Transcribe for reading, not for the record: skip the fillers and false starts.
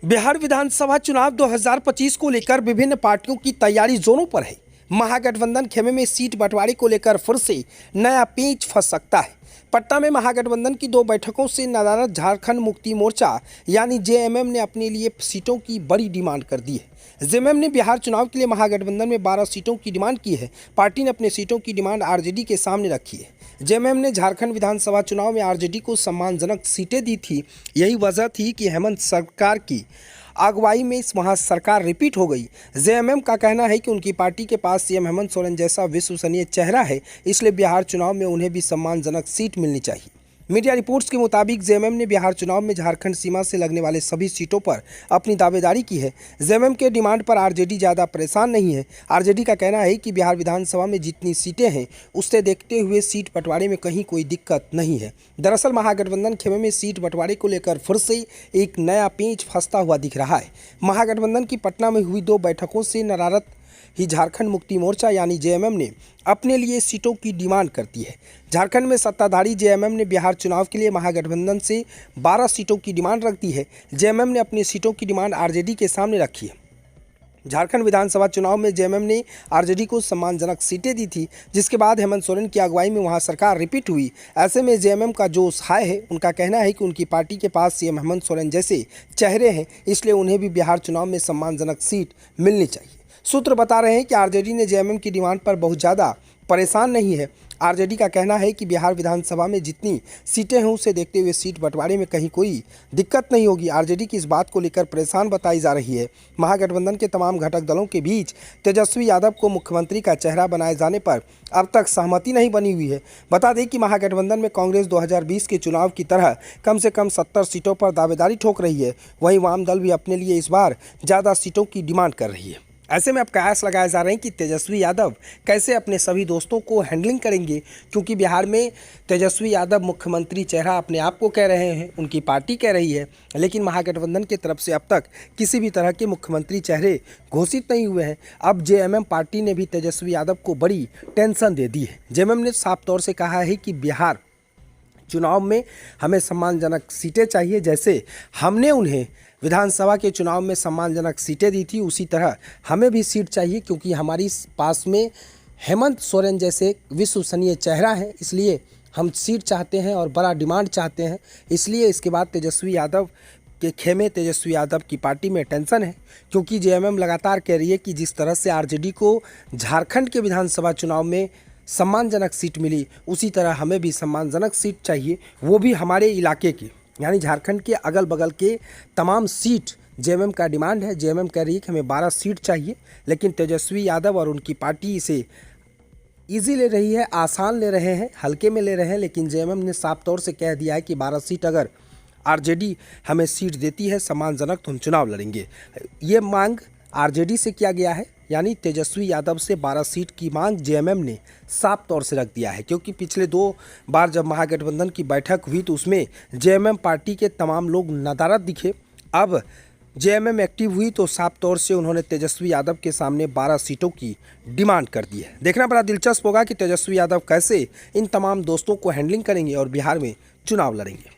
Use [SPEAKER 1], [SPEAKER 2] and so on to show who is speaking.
[SPEAKER 1] बिहार विधानसभा चुनाव 2025 को लेकर विभिन्न पार्टियों की तैयारी जोरों पर है। महागठबंधन खेमे में सीट बंटवारे को लेकर फिर से नया पेंच फंस सकता है। पटना में महागठबंधन की 2 बैठकों से नाराज झारखंड मुक्ति मोर्चा यानी जेएमएम ने अपने लिए सीटों की बड़ी डिमांड कर दी है। जेएमएम ने बिहार चुनाव के लिए महागठबंधन में 12 सीटों की डिमांड की है। पार्टी ने अपने सीटों की डिमांड आरजेडी के सामने रखी है। जेएमएम ने झारखंड विधानसभा चुनाव में आरजेडी को सम्मानजनक सीटें दी थी। यही वजह थी कि हेमंत सरकार की अगुवाई में वहां सरकार रिपीट हो गई। जेएमएम का कहना है कि उनकी पार्टी के पास सीएम हेमंत सोरेन जैसा विश्वसनीय चेहरा है, इसलिए बिहार चुनाव में उन्हें भी सम्मानजनक सीट मिलनी चाहिए। मीडिया रिपोर्ट्स के मुताबिक जेएमएम ने बिहार चुनाव में झारखंड सीमा से लगने वाले सभी सीटों पर अपनी दावेदारी की है। जेएमएम के डिमांड पर आरजेडी ज़्यादा परेशान नहीं है। आरजेडी का कहना है कि बिहार विधानसभा में जितनी सीटें हैं उससे देखते हुए सीट बंटवारे में कहीं कोई दिक्कत नहीं है। दरअसल महागठबंधन खेमे में सीट बंटवारे को लेकर फिर से एक नया पेंच फंसता हुआ दिख रहा है। महागठबंधन की पटना में हुई 2 बैठकों से नाराज ही झारखंड मुक्ति मोर्चा यानी जेएमएम ने अपने लिए सीटों की डिमांड करती है। झारखंड में सत्ताधारी जेएमएम ने बिहार चुनाव के लिए महागठबंधन से 12 सीटों की डिमांड रख दी है। जेएमएम ने अपनी सीटों की डिमांड आरजेडी के सामने रखी है। झारखंड विधानसभा चुनाव में जेएमएम ने आरजेडी को सम्मानजनक सीटें दी थी, जिसके बाद हेमंत सोरेन की अगुवाई में वहां सरकार रिपीट हुई। ऐसे में जेएमएम का जो हाय है, उनका कहना है कि उनकी पार्टी के पास सीएम हेमंत सोरेन जैसे चेहरे हैं, इसलिए उन्हें भी बिहार चुनाव में सम्मानजनक सीट मिलनी चाहिए। सूत्र बता रहे हैं कि आरजेडी ने जेएमएम की डिमांड पर बहुत ज़्यादा परेशान नहीं है। आरजेडी का कहना है कि बिहार विधानसभा में जितनी सीटें हैं उसे देखते हुए सीट बंटवारे में कहीं कोई दिक्कत नहीं होगी। आरजेडी की इस बात को लेकर परेशान बताई जा रही है। महागठबंधन के तमाम घटक दलों के बीच तेजस्वी यादव को मुख्यमंत्री का चेहरा बनाए जाने पर अब तक सहमति नहीं बनी हुई है। बता दें कि महागठबंधन में कांग्रेस 2020 के चुनाव की तरह कम से कम 70 सीटों पर दावेदारी ठोक रही है। वहीं वाम दल भी अपने लिए इस बार ज़्यादा सीटों की डिमांड कर रही है। ऐसे में अब कयास लगाए जा रहे हैं कि तेजस्वी यादव कैसे अपने सभी दोस्तों को हैंडलिंग करेंगे, क्योंकि बिहार में तेजस्वी यादव मुख्यमंत्री चेहरा अपने आप को कह रहे हैं, उनकी पार्टी कह रही है, लेकिन महागठबंधन की तरफ से अब तक किसी भी तरह के मुख्यमंत्री चेहरे घोषित नहीं हुए हैं। अब जेएमएम पार्टी ने भी तेजस्वी यादव को बड़ी टेंशन दे दी है। जेएमएम ने साफ तौर से कहा है कि बिहार चुनाव में हमें सम्मानजनक सीटें चाहिए। जैसे हमने उन्हें विधानसभा के चुनाव में सम्मानजनक सीटें दी थी, उसी तरह हमें भी सीट चाहिए, क्योंकि हमारी पास में हेमंत सोरेन जैसे विश्वसनीय चेहरा है, इसलिए हम सीट चाहते हैं और बड़ा डिमांड चाहते हैं। इसलिए इसके बाद तेजस्वी यादव के खेमे तेजस्वी यादव की पार्टी में टेंशन है, क्योंकि जेएमएम लगातार कह रही है कि जिस तरह से आरजेडी को झारखंड के विधानसभा चुनाव में सम्मानजनक सीट मिली, उसी तरह हमें भी सम्मानजनक सीट चाहिए, वो भी हमारे इलाके की, यानी झारखंड के अगल बगल के तमाम सीट जेएमएम का डिमांड है। जेएमएम कह रही है कि हमें 12 सीट चाहिए, लेकिन तेजस्वी यादव और उनकी पार्टी इसे ईजी ले रही है, आसान ले रहे हैं, हल्के में ले रहे हैं। लेकिन जेएमएम ने साफ तौर से कह दिया है कि 12 सीट अगर आरजेडी हमें सीट देती है सम्मानजनक, तो हम चुनाव लड़ेंगे। ये मांग आरजेडी से किया गया है, यानी तेजस्वी यादव से 12 सीट की मांग जेएमएम ने साफ तौर से रख दिया है। क्योंकि पिछले 2 बार जब महागठबंधन की बैठक हुई तो उसमें जेएमएम पार्टी के तमाम लोग नदारद दिखे। अब जेएमएम एक्टिव हुई तो साफ तौर से उन्होंने तेजस्वी यादव के सामने 12 सीटों की डिमांड कर दी है। देखना बड़ा दिलचस्प होगा कि तेजस्वी यादव कैसे इन तमाम दोस्तों को हैंडलिंग करेंगे और बिहार में चुनाव लड़ेंगे।